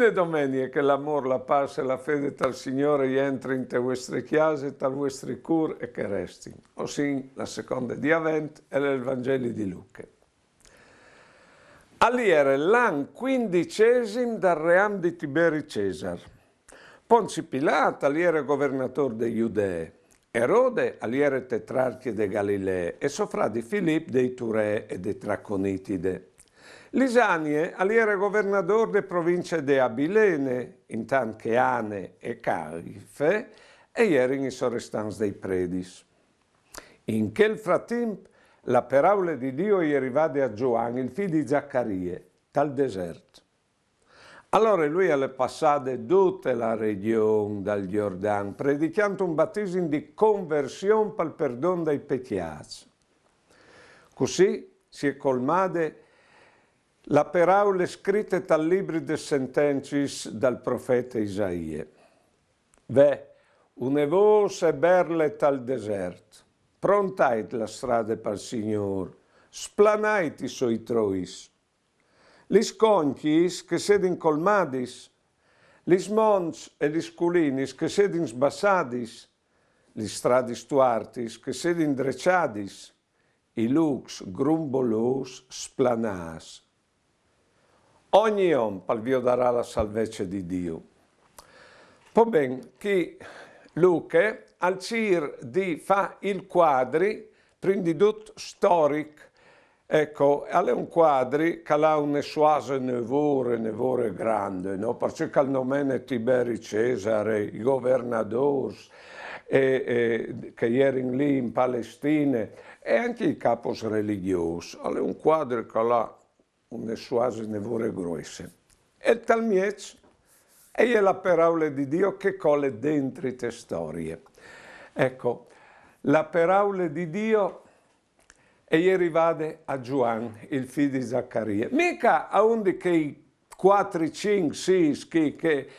Fine domenica che l'amor, la pace e la fede tal Signore entri in te vostre chiese, tal vostri cur e che resti. Osì la seconda di Avent e il Vangelo di Luca. Aliere l'an 15 dal ream di Tiberi Cesar. Ponzi Pilat aliere governatore dei Giudei. Erode aliere tetrarchie de Galilea e sofradi Filippo dei Turè e dei Traconitide. Lisanie aliere governatore de province de Abilene, intant che Ane e Carife, e ieri in sorrestanza dei Predis. In quel frattempo la parola di Dio gli arrivava a Gioan, il figlio di Zaccarie, dal deserto. Allora lui alle passate tutta la regione dal Giordano, predicando un battesimo di conversione per il perdono dei peccati. Così si è colmata la parola scritta dal libro de Sentences dal profeta Isaia. Ve, une voce berle tal deserto, prontait la strada per il Signore, splanait i suoi trois. Lis conchis che sedin colmadis, lis mons e lis culinis che sedin sbassadis, lis stradis tuartis che sedin drecciadis, i lux grumbolos splanas. Ogni om palvio darà la salvezza di Dio. Poi ben, chi Luca al cir di fa il quadri, prima tutto storico. Ecco, è un quadri che ha una sua nevore grande, no? Perché il nome è Tiberi Cesare, i governatori che erano lì in Palestina e anche i capos religiosi. È un quadro che ha una sua nevore grosse. E tal miec è la parola di Dio che colle dentro le storie. Ecco, la parola di Dio è arrivata a Gioan, il figlio di Zaccaria. Mica a uno che 4, 5, 6 che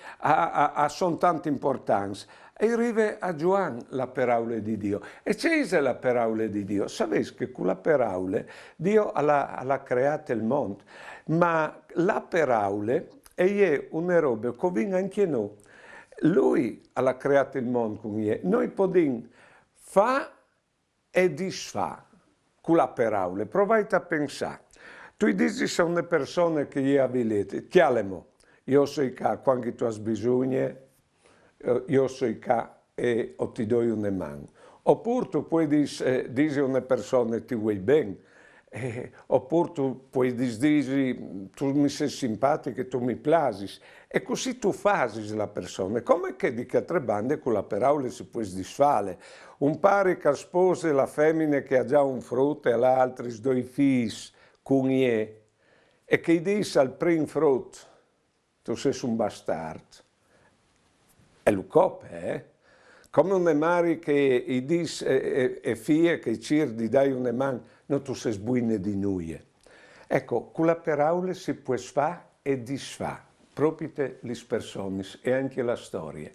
sono tanto importanti. Arriva a Gioan la parola di Dio. E c'è la parola di Dio. Sapete che con la parola Dio ha creato il mondo. Ma la parola è una roba che viene anche noi. Lui ha creato il mondo con noi. Noi possiamo fare e disfare. Con la parola, provate a pensare. Tu dici a una persona che gli abiliti, chialemo, io so qua quando tu hai bisogno, io so qua e ti do una mano. Oppure tu puoi dire a una persona ti vuoi bene, oppure tu puoi dire tu mi sei simpatico, tu mi piaci. E così tu fasi la persona. Come che di che tre bande con la parola si può disfare? Un pari che sposa la femmina che ha già un frutto e l'altro due figli con ie, e che dice al primo frutto, tu sei un bastardo. E lo copre, Come una mari che dice e figlie che cirdi dai una mano, non tu sei sbuine di nuie. Ecco, con la parola si può fare e disfare. Proprio le persone e anche la storia.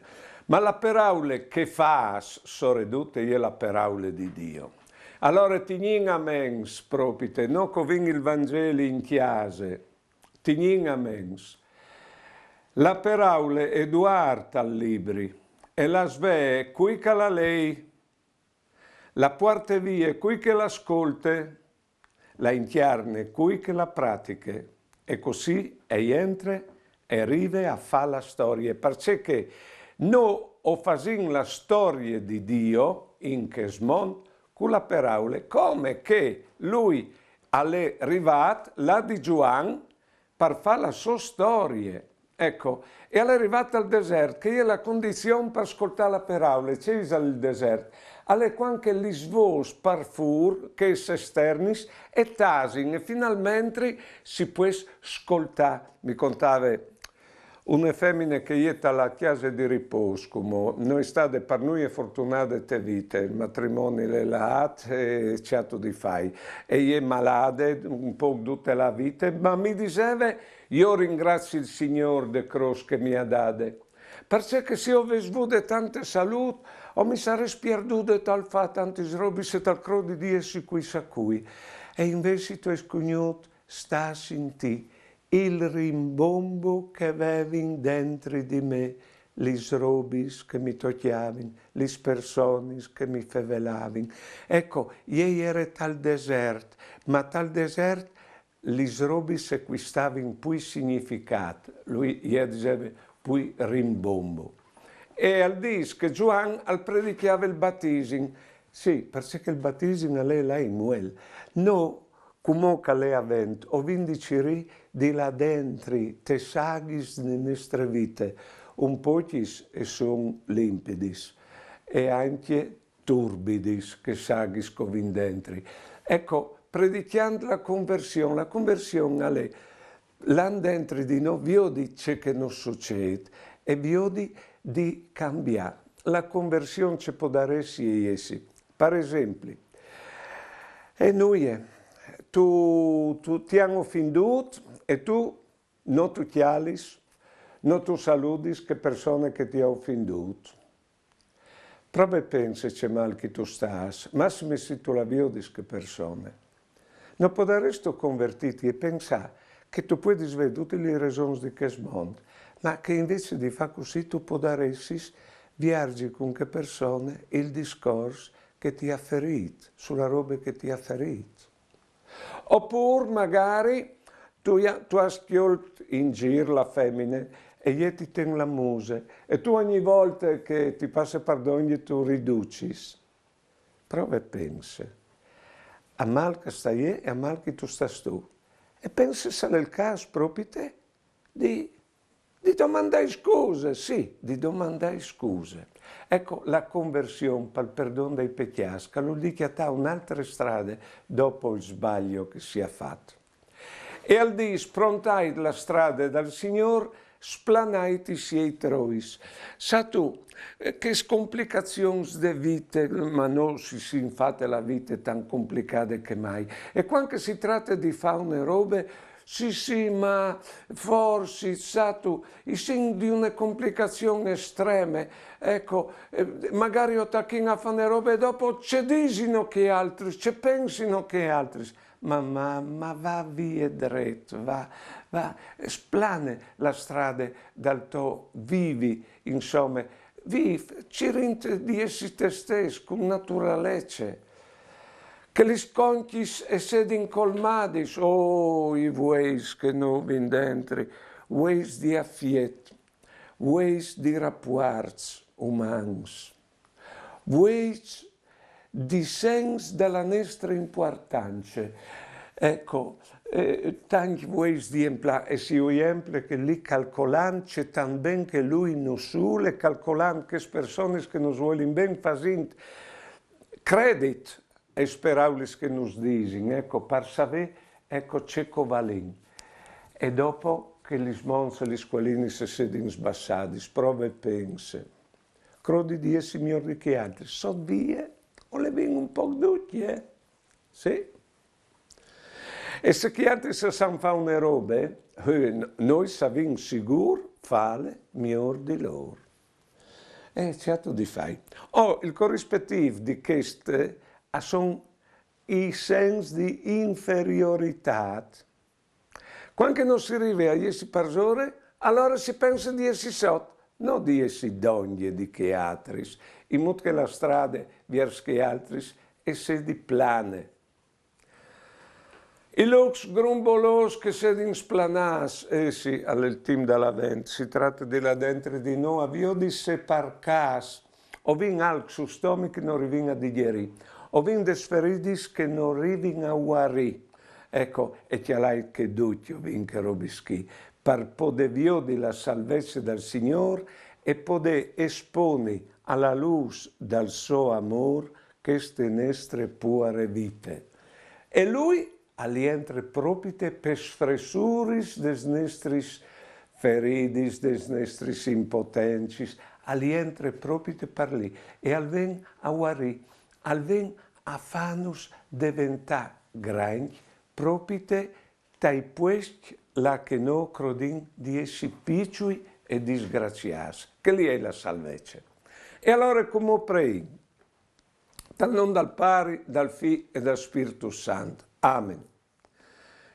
Ma la parola che fa sorredute è la parola di Dio. Allora tignin a mens proprio, non covin il Vangelo in chiesa, tignin a mens. La parola è duarta al libri e la sve qui che la lei, la porta via qui che l'ascolte, la inchiarne qui che la pratiche e così entra e arriva a fare la storia, perché noi facciamo la storia di Dio in che mondo con la parola, come che lui è arrivato là di Gioan per fare la sua storia. Ecco, e è arrivato al deserto, che è la condizione per ascoltare la parola, c'è il deserto. Alle quanche gli svos parfur che si esternis e tasin e finalmente si può ascoltare. Mi contava una femmina che è alla chiesa di riposo, come noi state per noi fortunate te vite, il matrimonio è là e certo di fai, e è malade un po' tutta la vita, ma mi diceva, io ringrazio il Signore de croce che mi ha dato, perché se io avessi avuto tanta salute, o mi sarei perduto tal fa tanti robi se tal croce di Dio su cui sa cui, e invece tu hai scugnato, sta in te, il rimbombo che avevi dentro di me, lis robis che mi tocchiavin, lis personis che mi fevelavin. Ecco, ieri era tal desert, ma tal desert lis robis acquistavin pui significat. Lui ieri diceva pui rimbombo. E al dis che Gioan al predicava il battisin. Sì, perché il battisin a lei là in muel. No, come che lei avent, o vindiciri di là dentro, te saghis di nostre vite, un pochis e son limpidis, e anche turbidis che saghis covin dentro. Ecco, predicando la conversione a lei, là dentro di noi, viodi c'è che non succede, e viodi di cambiare. La conversione ci può dare sì e essi. Per esempio, e noi, tu ti hanno offenduto e tu non tu chialis, non tu saludis che persone che ti hanno offenduto. Prova e pensa c'è mal che tu stas, massimo se tu la viodis che persone. Non potresti convertiti e pensare che tu puoi vedere tutte le ragioni di questo mondo, ma che invece di fare così tu potresti viaggi con che persone il discorso che ti ha ferito, sulla roba che ti ha ferito. Oppure magari tu ascolti in giro la femmina e gli ti tieni la muse e tu ogni volta che ti passa perdono tu riduci. Prova e pensa. A mal che stai e a mal che tu stai tu. E pensa se è il caso proprio te di domandare scuse, sì, di domandare scuse. Ecco, la conversione per il perdono dei peccati, che lo dichiara un'altra strada dopo il sbaglio che si è fatto. E al di sprontai la strada dal Signore, splanaiti siei trois. Sa tu, che complicazioni de vite, ma non si infatti la vita è tan complicata che mai. E quando si tratta di faune robe, sì, ma forse, sa tu, i segni di una complicazione estrema, ecco, magari ho tacchino a fare robe e dopo ci disino che altri, ci pensino che altri. Ma va via dritto, va, splane la strada dal tuo vivi, insomma, vivi, ci di essi te stesso, con naturalezza. Che li sconchis e sedin colmadis, oh, i vueis che non vin dentro, vueis di affiet, vueis di rapports umans, vueis di sens della nostra importanza. Ecco, tanti vueis di empla, e si emple che lì calcolant c'è tan ben che lui non suole, calcolant che persone che non vogliono ben fasint, credit, e speraulis che nos disin, ecco, per sapere, ecco, c'è covalin. E dopo che gli smons e gli squalini si sedin sbassati, prova e pensa, crodi di essi migliori che altri, so via, o le vengono un po' tutti, Sì. E se chi altri si sanno fare una roba, noi sappiamo sicuro fare miglior di loro. E certo di fai. Il corrispettivo di queste sono i sensi di inferiorità. Quando non si arriva a essere persone, allora si pensa di essere sotto, non di essere donne di che altri, in modo che la strada verso che altri è se di plane. I lux grumbolos che se in splanas, sì, al team della vent, si tratta di là dentro di noi, avvio di separcas, o vin alc su stomaco che non rivin a digerire, o vin desferidis che non rivin a guarire. Ecco, e chialai che duccio vin che robischi, per poter viodi la salvezza del Signore e poter esponi alla luce del suo amor queste nostre pure vite. E lui alientre propite per sfressuris des nostris feridis, des nostris impotencis, alientre propite per lì, e alven a guarì, alven a fanus diventà grandi, propite tai puesti la che no crodin di essi picciui e disgraziati, che lì è la salvezza. E allora come prei? Dal nome dal Pari, dal Figlio e dal Spirito Santo. Amen.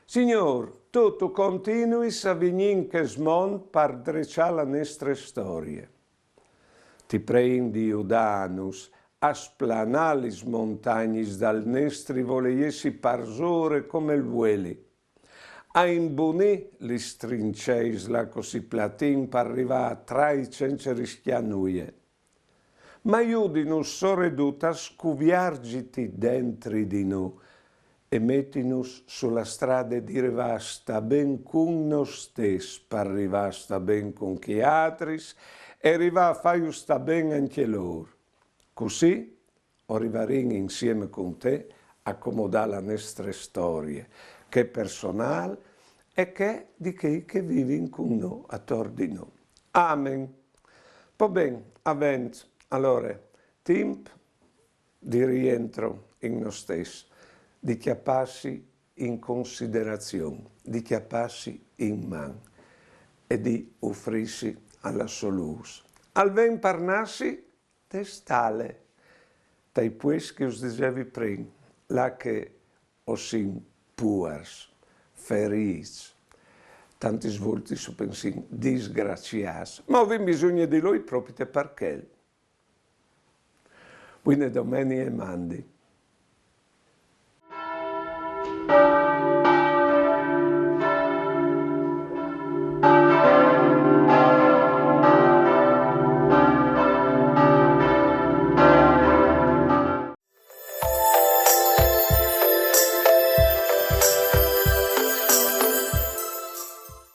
Signore, tu continuis a venir che smont per drecciare la nostra storia. Ti prendi Iudanus, a splanare le montagne dal nostri voleiesi parsore come il vueli, a imbunì le strinceis la così platin per arrivare tra i cenceri schianuie. Ma aiutinus soreduta a scuviargiti dentro di noi e mettinus sulla strada di rivasta ben con noi stessi, per rivasta ben con chi altris e arriva a fare sta ben anche loro. Così arriveremo insieme con te a accomodare la nostra storia, che è personale e che è di chi che vive con noi, attorno di noi. Amen. Va bene, avent, allora, tempo di rientro in noi stessi, di chiapparsi in considerazione, di chiapparsi in mano e di offrirsi alla soluzione. Al ven parnassi, testale, dai pues che us dicevi prima, là che osin puars, feris, tanti svolti su pensin disgraziati, ma avem bisogno di lui proprio perché. Buone domeniche e mandi.